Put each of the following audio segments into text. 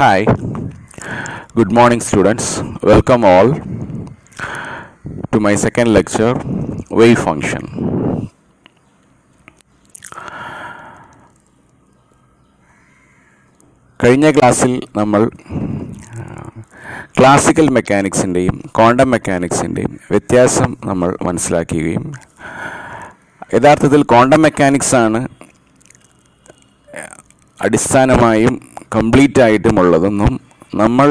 Hi, good morning students. Welcome all to my second lecture, wave function. കഴിഞ്ഞ ക്ലാസ്സിൽ നമ്മൾ classical മെക്കാനിക്സിൻ്റെയും quantum മെക്കാനിക്സിൻ്റെയും വ്യത്യാസം നമ്മൾ മനസ്സിലാക്കുകയും യഥാർത്ഥത്തിൽ ക്വാണ്ടം മെക്കാനിക്സാണ് അടിസ്ഥാനമായും കംപ്ലീറ്റ് ആയിട്ടുമുള്ളതെന്നും നമ്മൾ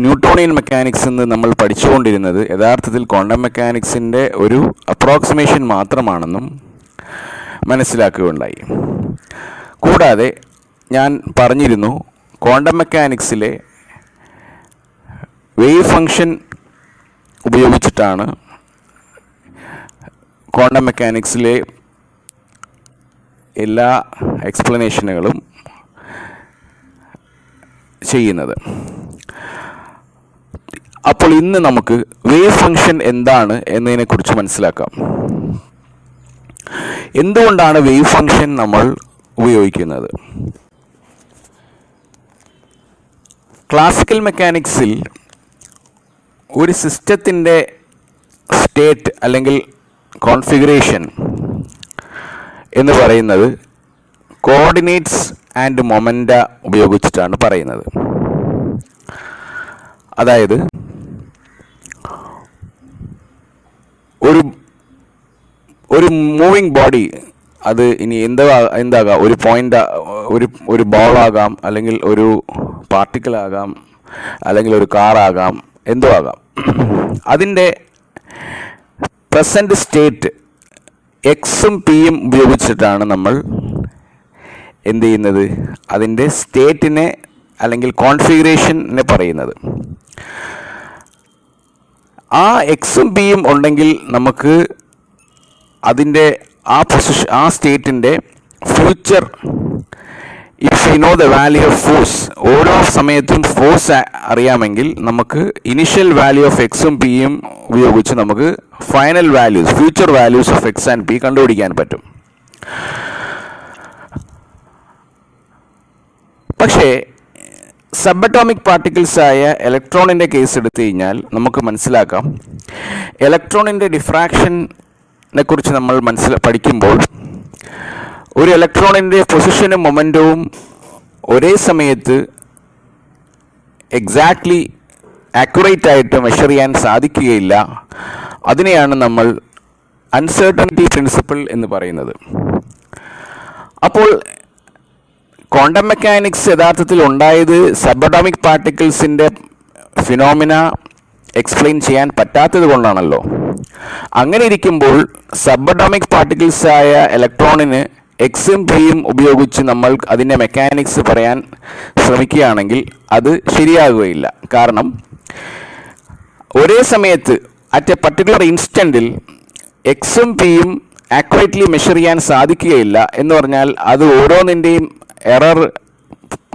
ന്യൂട്ടോണിയൻ മെക്കാനിക്സ് എന്ന് നമ്മൾ പഠിച്ചുകൊണ്ടിരുന്നത് യഥാർത്ഥത്തിൽ ക്വാണ്ടം മെക്കാനിക്സിൻ്റെ ഒരു അപ്രോക്സിമേഷൻ മാത്രമാണെന്നും മനസ്സിലാക്കുകയുണ്ടായി. കൂടാതെ ഞാൻ പറഞ്ഞിരുന്നു ക്വാണ്ടം മെക്കാനിക്സിലെ വേവ് ഫംഗ്ഷൻ ഉപയോഗിച്ചിട്ടാണ് ക്വാണ്ടം മെക്കാനിക്സിലെ എല്ലാ എക്സ്പ്ലനേഷനുകളും ചെയ്യുന്നത്. അപ്പോൾ ഇന്ന് നമുക്ക് വേവ് ഫംഗ്ഷൻ എന്താണ് എന്നതിനെക്കുറിച്ച് മനസ്സിലാക്കാം. എന്തുകൊണ്ടാണ് വേവ് ഫംഗ്ഷൻ നമ്മൾ ഉപയോഗിക്കുന്നത്? ക്ലാസിക്കൽ മെക്കാനിക്സിൽ ഒരു സിസ്റ്റത്തിൻ്റെ സ്റ്റേറ്റ് അല്ലെങ്കിൽ കോൺഫിഗറേഷൻ എന്ന് പറയുന്നത് കോർഡിനേറ്റ്സ് ആൻഡ് മൊമെൻ്റ ഉപയോഗിച്ചിട്ടാണ് പറയുന്നത്. അതായത് ഒരു മൂവിങ് ബോഡി, അത് ഇനി എന്താകാം, ഒരു പോയിൻ്റ്, ഒരു ബോളാകാം, അല്ലെങ്കിൽ ഒരു പാർട്ടിക്കിളാകാം, അല്ലെങ്കിൽ ഒരു കാറാകാം, എന്തോ ആകാം. അതിൻ്റെ പ്രസൻറ്റ് സ്റ്റേറ്റ് എക്സും പിയും ഉപയോഗിച്ചിട്ടാണ് നമ്മൾ എന്ത് ചെയ്യുന്നത്, അതിൻ്റെ സ്റ്റേറ്റിനെ അല്ലെങ്കിൽ കോൺഫിഗറേഷനെ പറയുന്നത്. ആ എക്സും പിയും ഉണ്ടെങ്കിൽ നമുക്ക് അതിൻ്റെ ആ സ്റ്റേറ്റിൻ്റെ future, if you know the value of force, ഓരോ സമയത്തും ഫോഴ്സ് അറിയാമെങ്കിൽ നമുക്ക് ഇനിഷ്യൽ വാല്യൂ ഓഫ് എക്സും പിയും ഉപയോഗിച്ച് നമുക്ക് final values, future values of X and P കണ്ടുപിടിക്കാൻ പറ്റും. പക്ഷേ സബ് അറ്റോമിക് പാർട്ടിക്കിൾസായ ഇലക്ട്രോണിൻ്റെ കേസ് എടുത്തു കഴിഞ്ഞാൽ നമുക്ക് മനസ്സിലാക്കാം, ഇലക്ട്രോണിൻ്റെ ഡിഫ്രാക്ഷനെ കുറിച്ച് നമ്മൾ പഠിക്കുമ്പോൾ ഒരു ഇലക്ട്രോണിൻ്റെ പൊസിഷനും മൊമെൻറ്റവും ഒരേ സമയത്ത് എക്സാക്ട്ലി ആക്യുറേറ്റ് ആയിട്ട് മെഷർ ചെയ്യാൻ സാധിക്കുകയില്ല. അതിനെയാണ് നമ്മൾ അൺസർട്ടനിറ്റി പ്രിൻസിപ്പിൾ എന്ന് പറയുന്നത്. അപ്പോൾ ക്വാണ്ടം മെക്കാനിക്സ് യഥാർത്ഥത്തിൽ ഉണ്ടായത് സബ് അറ്റോമിക് പാർട്ടിക്കിൾസിൻ്റെ ഫിനോമിന എക്സ്പ്ലെയിൻ ചെയ്യാൻ പറ്റാത്തത് കൊണ്ടാണല്ലോ. അങ്ങനെ ഇരിക്കുമ്പോൾ സബ് അറ്റോമിക് പാർട്ടിക്കിൾസായ ഇലക്ട്രോണിന് എക്സും പിയും ഉപയോഗിച്ച് നമ്മൾ അതിൻ്റെ മെക്കാനിക്സ് പറയാൻ ശ്രമിക്കുകയാണെങ്കിൽ അത് ശരിയാകുകയില്ല. കാരണം ഒരേ സമയത്ത് അറ്റ് എ പർട്ടിക്കുലർ ഇൻസ്റ്റൻറ്റിൽ എക്സും പിയും ആക്യുറേറ്റ്ലി മെഷർ ചെയ്യാൻ സാധിക്കുകയില്ല എന്ന് പറഞ്ഞാൽ അത് ഓരോന്നിൻ്റെയും എറർ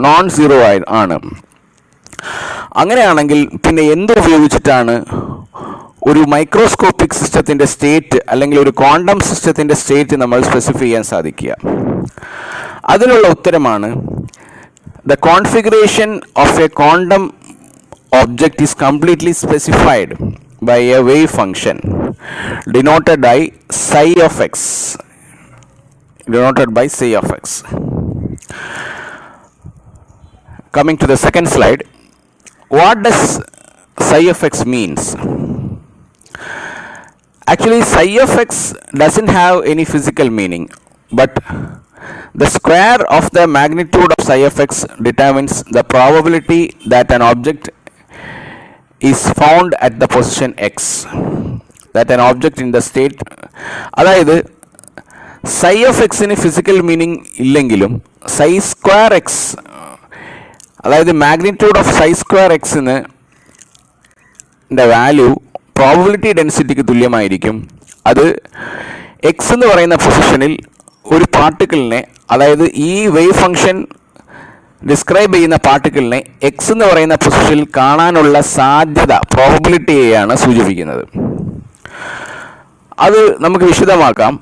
നോൺ സീറോ ആണ്. അങ്ങനെയാണെങ്കിൽ പിന്നെ എന്തുപയോഗിച്ചിട്ടാണ് ഒരു മൈക്രോസ്കോപ്പിക് സിസ്റ്റത്തിൻ്റെ സ്റ്റേറ്റ് അല്ലെങ്കിൽ ഒരു ക്വാണ്ടം സിസ്റ്റത്തിൻ്റെ സ്റ്റേറ്റ് നമ്മൾ സ്പെസിഫൈ ചെയ്യാൻ സാധിക്കുക? അതിനുള്ള ഉത്തരമാണ്, the configuration of a quantum object is completely specified by a wave function denoted by psi of x. Coming to the second slide, what does psi of x means? Actually, psi of x doesn't have any physical meaning, but the square of the magnitude of psi of x determines the probability that an object is found at the position x, that an object in the state. അതായത് psi of xന് physical meaning ഇല്ലെങ്കിലും psi square X, അതായത് magnitude of psi square എക്സിന് value probability ഡെൻസിറ്റിക്ക് തുല്യമായിരിക്കും. അത് X എന്ന് പറയുന്ന പൊസിഷനിൽ ഒരു പാർട്ടിക്കിളിനെ, അതായത് ഈ വേവ് ഫംഗ്ഷൻ ഡിസ്ക്രൈബ് ചെയ്യുന്ന പാർട്ടിക്കിളിനെ എക്സ് എന്ന് പറയുന്ന പൊസിഷനിൽ കാണാനുള്ള സാധ്യത, പ്രോബബിലിറ്റിയെയാണ് സൂചിപ്പിക്കുന്നത്. അത് നമുക്ക് വിശദമാക്കാം,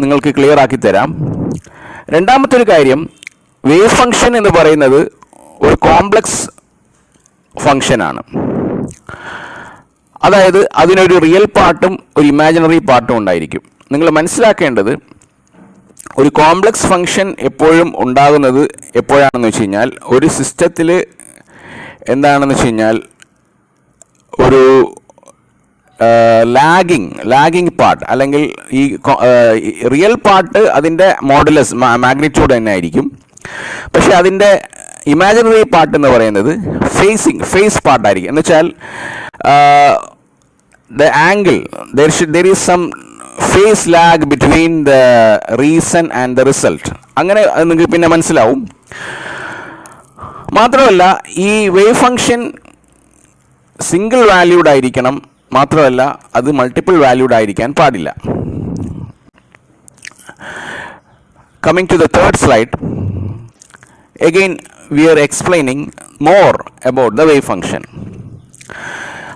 നിങ്ങൾക്ക് ക്ലിയർ ആക്കി തരാം. രണ്ടാമത്തെ ഒരു കാര്യം, വേവ് ഫംഗ്ഷൻ എന്ന് പറയുന്നത് ഒരു കോംപ്ലക്സ് ഫംഗ്ഷനാണ്. അതായത് അതിനൊരു റിയൽ പാർട്ടും ഒരു ഇമാജിനറി പാർട്ടും ഉണ്ടായിരിക്കും. നിങ്ങൾ മനസ്സിലാക്കേണ്ടത് ഒരു കോംപ്ലക്സ് ഫംഗ്ഷൻ എപ്പോഴും ഉണ്ടാകുന്നത് എപ്പോഴാണെന്ന് വെച്ച് കഴിഞ്ഞാൽ ഒരു സിസ്റ്റത്തിൽ എന്താണെന്ന് വെച്ച് കഴിഞ്ഞാൽ ഒരു ലാഗിങ് പാർട്ട് അല്ലെങ്കിൽ ഈ റിയൽ പാർട്ട് അതിൻ്റെ മോഡുലസ് മാഗ്നിറ്റ്യൂഡ് തന്നെ ആയിരിക്കും. പക്ഷെ അതിൻ്റെ ഇമാജിനറി പാർട്ട് എന്ന് പറയുന്നത് ഫേസ് പാർട്ടായിരിക്കും. എന്ന് വെച്ചാൽ the angle there is some phase lag between the reason and the result. അങ്ങനെ നിങ്ങൾക്ക് പിന്നെ മനസ്സിലാവും. മാത്രമല്ല ഈ വേവ് ഫംഗ്ഷൻ സിംഗിൾ വാല്യൂഡ് ആയിരിക്കണം. മാത്രമല്ല അത് മൾട്ടിപ്പിൾ വാല്യൂഡ് ആയിരിക്കാൻ പാടില്ല. Coming to the third slide, again we are explaining more about the wave function.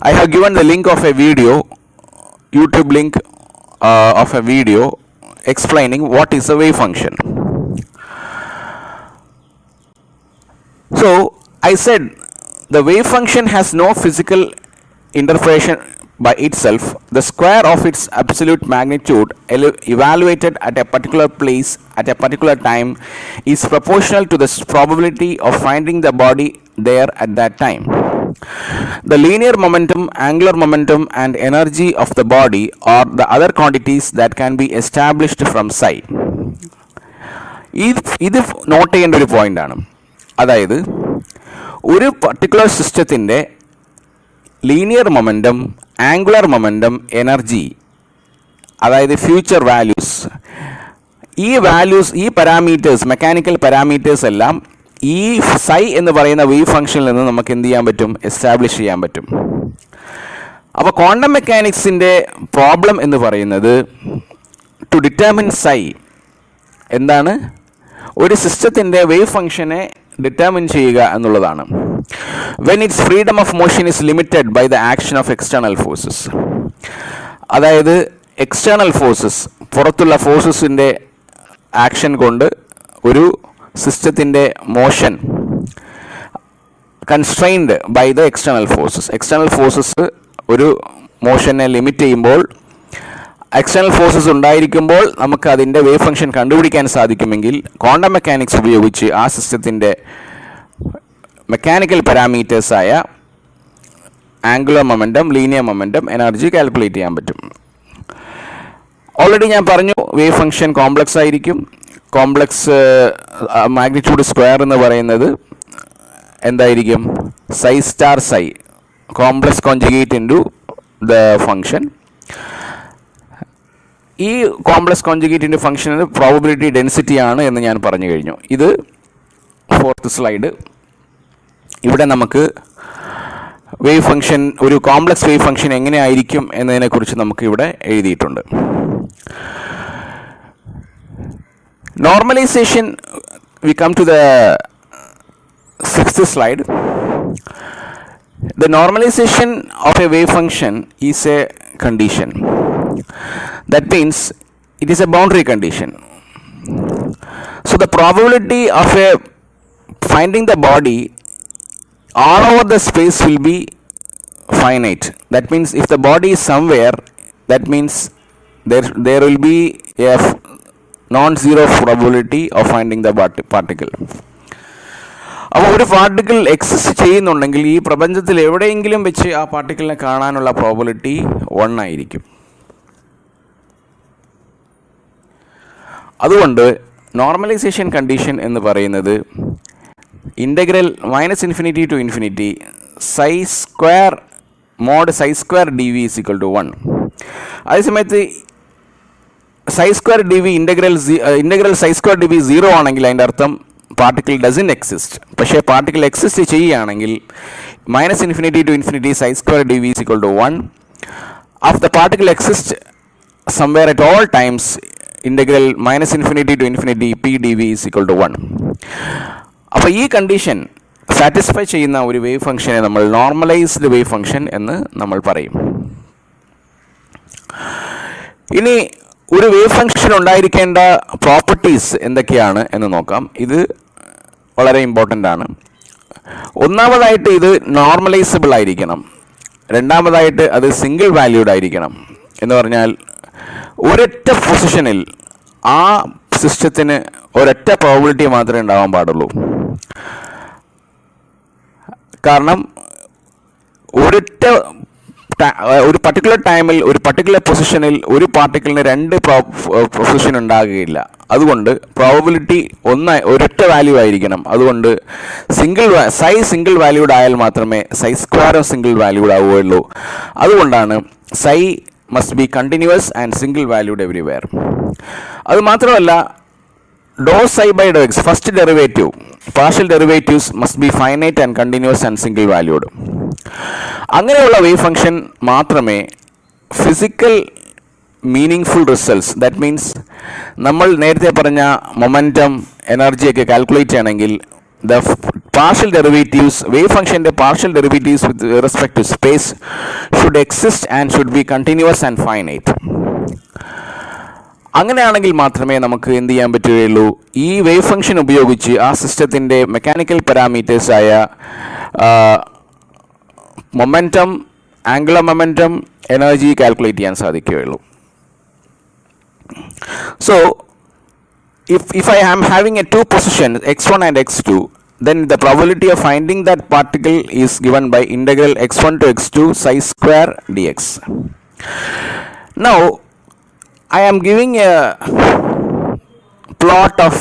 I have given the link of a video, YouTube link of a video explaining what is a wave function. So I said the wave function has no physical interpretation by itself. The square of its absolute magnitude evaluated at a particular place at a particular time is proportional to the probability of finding the body there at that time. The linear momentum, angular momentum and energy of the body are the other quantities that can be established from psi. ഇത് not ചെയ്യേണ്ട ഒരു പോയിന്റാണ്. അതായത് ഒരു particular സിസ്റ്റത്തിൻ്റെ linear momentum, angular momentum, energy, അതായത് future values, ഈ parameters, mechanical parameters എല്ലാം ഈ psi എന്ന് പറയുന്ന വേവ് ഫംഗ്ഷനിൽ നിന്ന് നമുക്ക് എന്ത് ചെയ്യാൻ പറ്റും? എസ്റ്റാബ്ലിഷ് ചെയ്യാൻ പറ്റും. അപ്പോൾ ക്വാണ്ടം മെക്കാനിക്സിൻ്റെ പ്രോബ്ലം എന്ന് പറയുന്നത് ടു ഡിറ്റർമിൻ psi എന്താണ്? ഒരു സിസ്റ്റത്തിൻ്റെ വേവ് ഫംഗ്ഷനെ ഡിറ്റർമിൻ ചെയ്യുക എന്നുള്ളതാണ്. When its freedom of motion is limited by the action of external forces. അതായത് എക്സ്റ്റേണൽ ഫോഴ്സസ്, പുറത്തുള്ള ഫോഴ്സസിൻ്റെ ആക്ഷൻ കൊണ്ട് ഒരു സിസ്റ്റത്തിൻ്റെ motion constrained by the external forces ഒരു മോഷനെ ലിമിറ്റ് ചെയ്യുമ്പോൾ, എക്സ്റ്റേണൽ ഫോഴ്സസ് ഉണ്ടായിരിക്കുമ്പോൾ നമുക്ക് അതിൻ്റെ വേവ് ഫംഗ്ഷൻ കണ്ടുപിടിക്കാൻ സാധിക്കുമെങ്കിൽ ക്വാണ്ടം മെക്കാനിക്സ് ഉപയോഗിച്ച് ആ സിസ്റ്റത്തിൻ്റെ മെക്കാനിക്കൽ പാരാമീറ്റേഴ്സായ angular momentum, linear momentum, energy calculate ചെയ്യാൻ പറ്റും. ഓൾറെഡി ഞാൻ പറഞ്ഞു വേവ് ഫംഗ്ഷൻ കോംപ്ലക്സ് ആയിരിക്കും. കോംപ്ലക്സ് മാഗ്നിറ്റ്യൂഡ് സ്ക്വയർ എന്ന് പറയുന്നത് എന്തായിരിക്കും? psi star psi, complex conjugate into the function. ഈ കോംപ്ലക്സ് കോൺജുഗേറ്റ് ഇൻറ്റു ഫംഗ്ഷന് പ്രോബബിലിറ്റി ഡെൻസിറ്റി ആണ് എന്ന് ഞാൻ പറഞ്ഞു കഴിഞ്ഞു. ഇത് ഫോർത്ത് സ്ലൈഡ്. ഇവിടെ നമുക്ക് വേവ് ഫംഗ്ഷൻ, ഒരു കോംപ്ലക്സ് വേവ് ഫംഗ്ഷൻ എങ്ങനെയായിരിക്കും എന്നതിനെക്കുറിച്ച് നമുക്ക് ഇവിടെ എഴുതിയിട്ടുണ്ട്. Normalisation, we come to the sixth slide. The normalization of a wave function is a condition. That means it is a boundary condition. So the probability of finding the body all over the space will be finite. That means if the body is somewhere, that means there will be a non-zero probability of finding the particle. അപ്പോൾ ഒരു particle exist ചെയ്യുന്നുണ്ടെങ്കിൽ ഈ പ്രപഞ്ചത്തിൽ എവിടെയെങ്കിലും വെച്ച് ആ പാർട്ടിക്കിളിനെ കാണാനുള്ള probability 1 ആയിരിക്കും. അതുകൊണ്ട് നോർമലൈസേഷൻ കണ്ടീഷൻ എന്ന് പറയുന്നത് integral -∞ to ∞ psi square mod psi square dv = 1. അതേസമയത്ത് psi square dv integral psi square dv 0 ആണെങ്കിൽ അതിൻ്റെ അർത്ഥം പാർട്ടിക്കിൾ ഡസൻറ്റ് എക്സിസ്റ്റ്. പക്ഷേ പാർട്ടിക്കിൾ എക്സിസ്റ്റ് ചെയ്യുകയാണെങ്കിൽ -∞ to ∞ psi square dv = 1. If the particle exists somewhere at all times, integral -∞ to ∞ p dv = 1. അപ്പോൾ ഈ condition satisfy ചെയ്യുന്ന ഒരു വേവ് ഫംഗ്ഷനെ നമ്മൾ നോർമലൈസ്ഡ് വേവ് ഫംഗ്ഷൻ എന്ന് നമ്മൾ പറയും. ഇനി ഒരു വേവ് ഫംഗ്ഷൻ ഉണ്ടായിരിക്കേണ്ട പ്രോപ്പർട്ടീസ് എന്തൊക്കെയാണ് എന്ന് നോക്കാം. ഇത് വളരെ ഇമ്പോർട്ടൻ്റ് ആണ്. ഒന്നാമതായിട്ട് ഇത് നോർമലൈസബിൾ ആയിരിക്കണം. രണ്ടാമതായിട്ട് അത് സിംഗിൾ വാല്യൂഡ് ആയിരിക്കണം. എന്ന് പറഞ്ഞാൽ ഒരൊറ്റ പൊസിഷനിൽ ആ സിസ്റ്റത്തിന് ഒരൊറ്റ പ്രോബിലിറ്റി മാത്രമേ ഉണ്ടാവാൻ പാടുള്ളൂ. കാരണം ഒരു പർട്ടിക്കുലർ ടൈമിൽ ഒരു പർട്ടിക്കുലർ പൊസിഷനിൽ ഒരു പാർട്ടിക്കിളിന് രണ്ട് പൊസിഷൻ ഉണ്ടാകുകയില്ല. അതുകൊണ്ട് പ്രോബബിലിറ്റി ഒരൊറ്റ വാല്യൂ ആയിരിക്കണം. അതുകൊണ്ട് സിംഗിൾ വാല്യൂഡ് ആയാൽ മാത്രമേ സൈ സ്ക്വയറും സിംഗിൾ വാല്യൂഡ് ആവുകയുള്ളൂ. അതുകൊണ്ടാണ് psi must be continuous and single valued everywhere. അതുമാത്രമല്ല, do psi by do x first derivative partial derivatives must be finite and continuous and single valued. അങ്ങനെയുള്ള വേവ് ഫംഗ്ഷൻ മാത്രമേ physical meaningful results, that means നമ്മൾ നേരത്തെ പറഞ്ഞ momentum എനർജിയൊക്കെ calculate ചെയ്യണമെങ്കിൽ the partial derivatives wave ഫംഗ്ഷൻ്റെ partial derivatives with respect to space should exist and should be continuous and finite. അങ്ങനെയാണെങ്കിൽ മാത്രമേ നമുക്ക് എന്ത് ചെയ്യാൻ പറ്റുകയുള്ളൂ, ഈ വേവ് ഫംഗ്ഷൻ ഉപയോഗിച്ച് ആ സിസ്റ്റത്തിൻ്റെ മെക്കാനിക്കൽ പാരാമീറ്റേഴ്സായ momentum, angular momentum, energy calculate ചെയ്യാൻ സാധിക്കുകയുള്ളൂ. So if I am having a two positions x1 and x2, then the probability of finding that particle is given by integral x1 to x2 psi square dx. Now I am giving a plot of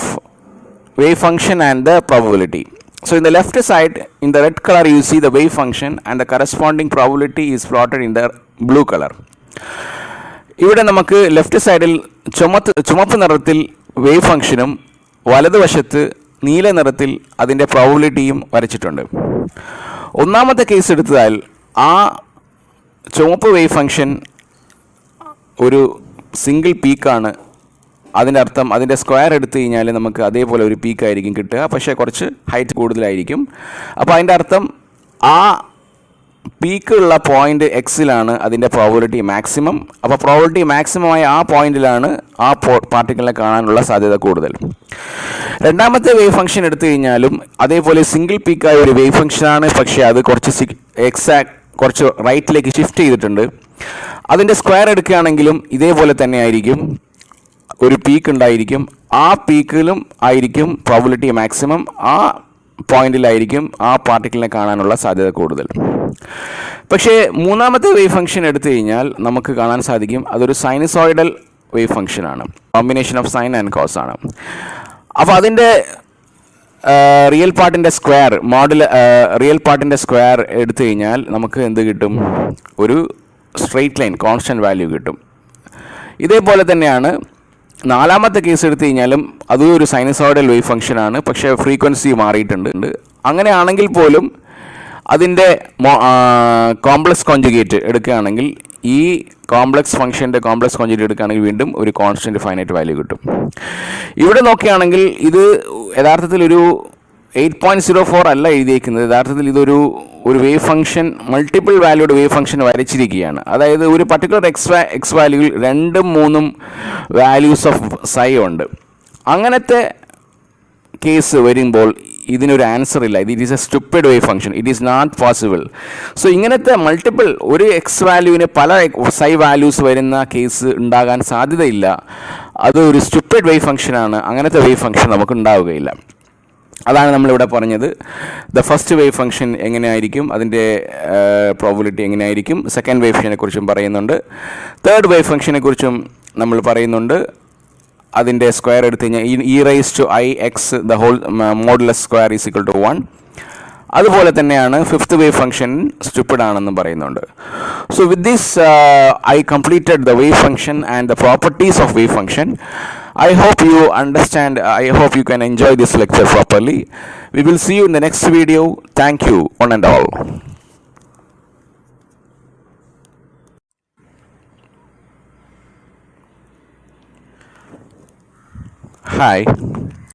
wave function and the probability. So in the left side, in the red color, you see the wave function and the corresponding probability is plotted in the blue color. ഇവിടെ നമുക്ക് left സൈഡിൽ ചുമപ്പ് നിറത്തിൽ wave ഫംഗ്ഷനും വലതുവശത്ത് നീല നിറത്തിൽ അതിൻ്റെ പ്രോബബിലിറ്റിയും വരച്ചിട്ടുണ്ട്. ഒന്നാമത്തെ കേസ് എടുത്താൽ ആ ചുവപ്പ് വേവ് ഫംഗ്ഷൻ ഒരു സിംഗിൾ പീക്കാണ്. അതിൻ്റെ അർത്ഥം അതിൻ്റെ സ്ക്വയർ എടുത്തു കഴിഞ്ഞാൽ നമുക്ക് അതേപോലെ ഒരു പീക്കായിരിക്കും കിട്ടുക, പക്ഷേ കുറച്ച് ഹൈറ്റ് കൂടുതലായിരിക്കും. അപ്പോൾ അതിൻ്റെ അർത്ഥം ആ പീക്കുള്ള പോയിൻ്റ് എക്സിലാണ് അതിൻ്റെ പ്രോബബിലിറ്റി മാക്സിമം. അപ്പോൾ പ്രോബബിലിറ്റി മാക്സിമമായ ആ പോയിന്റിലാണ് ആ പാർട്ടിക്കിളിനെ കാണാനുള്ള സാധ്യത കൂടുതൽ. രണ്ടാമത്തെ വേവ് ഫംഗ്ഷൻ എടുത്തു കഴിഞ്ഞാലും അതേപോലെ സിംഗിൾ പീക്കായ ഒരു വേവ് ഫംഗ്ഷനാണ്, പക്ഷേ അത് കുറച്ച് റൈറ്റിലേക്ക് ഷിഫ്റ്റ് ചെയ്തിട്ടുണ്ട്. അതിൻ്റെ സ്ക്വയർ എടുക്കുകയാണെങ്കിലും ഇതേപോലെ തന്നെ ആയിരിക്കും, ഒരു പീക്ക് ഉണ്ടായിരിക്കും. ആ പീക്കിലും ആയിരിക്കും പ്രോബബിലിറ്റി മാക്സിമം, ആ പോയിന്റിലായിരിക്കും ആ പാർട്ടിക്കിളിനെ കാണാനുള്ള സാധ്യത കൂടുതൽ. പക്ഷേ മൂന്നാമത്തെ വേവ് ഫംഗ്ഷൻ എടുത്തു കഴിഞ്ഞാൽ നമുക്ക് കാണാൻ സാധിക്കും അതൊരു സൈനസോയിഡൽ വേവ് ഫംഗ്ഷനാണ്, combination of sine and cos ആണ്. അപ്പോൾ അതിൻ്റെ റിയൽ പാർട്ടിൻ്റെ സ്ക്വയർ എടുത്തു കഴിഞ്ഞാൽ നമുക്ക് എന്ത് കിട്ടും, ഒരു സ്ട്രെയിറ്റ് ലൈൻ കോൺസ്റ്റൻറ്റ് വാല്യൂ കിട്ടും. ഇതേപോലെ തന്നെയാണ് നാലാമത്തെ കേസ് എടുത്തു കഴിഞ്ഞാലും അതും ഒരു സൈനസോയിഡൽ വേവ് ഫംഗ്ഷനാണ്, പക്ഷേ ഫ്രീക്വൻസി മാറിയിട്ടുണ്ട്. അങ്ങനെയാണെങ്കിൽ പോലും അതിൻ്റെ കോംപ്ലക്സ് കോൺജുഗേറ്റ് എടുക്കുകയാണെങ്കിൽ, ഈ ഫംഗ്ഷൻ്റെ കോംപ്ലക്സ് കോൺജുഗേറ്റ് എടുക്കുകയാണെങ്കിൽ വീണ്ടും ഒരു കോൺസ്റ്റൻറ്റ് ഫൈനൈറ്റ് വാല്യൂ കിട്ടും. ഇവിടെ നോക്കുകയാണെങ്കിൽ ഇത് യഥാർത്ഥത്തിൽ ഒരു 8.04 അല്ല എഴുതിയിരിക്കുന്നത്. യഥാർത്ഥത്തിൽ ഇതൊരു wave function, multiple valued wave function വരച്ചിരിക്കുകയാണ്. അതായത് ഒരു പർട്ടിക്കുലർ എക്സ് വാല്യൂവിൽ 2, 3 വാല്യൂസ് ഓഫ് സൈ ഉണ്ട്. അങ്ങനത്തെ കേസ് വരുമ്പോൾ ഇതിനൊരു ആൻസർ ഇല്ല. It is a stupid wave function, it is not possible. So ഇങ്ങനത്തെ മൾട്ടിപ്പിൾ ഒരു എക്സ് വാല്യൂവിന് പല സൈ വാല്യൂസ് വരുന്ന കേസ് ഉണ്ടാകാൻ സാധ്യതയില്ല. അത് ഒരു സ്റ്റുപ്പിഡ് വേവ് ഫംഗ്ഷനാണ്. അങ്ങനത്തെ വേവ് ഫംഗ്ഷൻ നമുക്ക് ഉണ്ടാവുകയില്ല. അതാണ് നമ്മളിവിടെ പറഞ്ഞത്. ദ ഫസ്റ്റ് വേവ് ഫംഗ്ഷൻ എങ്ങനെയായിരിക്കും, അതിൻ്റെ പ്രോബബിലിറ്റി എങ്ങനെയായിരിക്കും, സെക്കൻഡ് വേവ് ഫംഗ്ഷനെ കുറിച്ചും പറയുന്നുണ്ട്, തേർഡ് വേവ് ഫംഗ്ഷനെ കുറിച്ചും നമ്മൾ പറയുന്നുണ്ട്. അതിൻ്റെ സ്ക്വയർ എടുത്തു കഴിഞ്ഞാൽ e⁻�ix the whole modulus square is equal to 1. അതുപോലെ തന്നെയാണ് ഫിഫ്ത്ത് വേവ് ഫംഗ്ഷൻ സ്റ്റുപ്പിഡ് ആണെന്നും പറയുന്നുണ്ട്. So with this I completed the wave function and the properties of wave function. I hope you understand. I hope you can enjoy this lecture properly. We will see you in the next video. Thank you, one and all. Hi.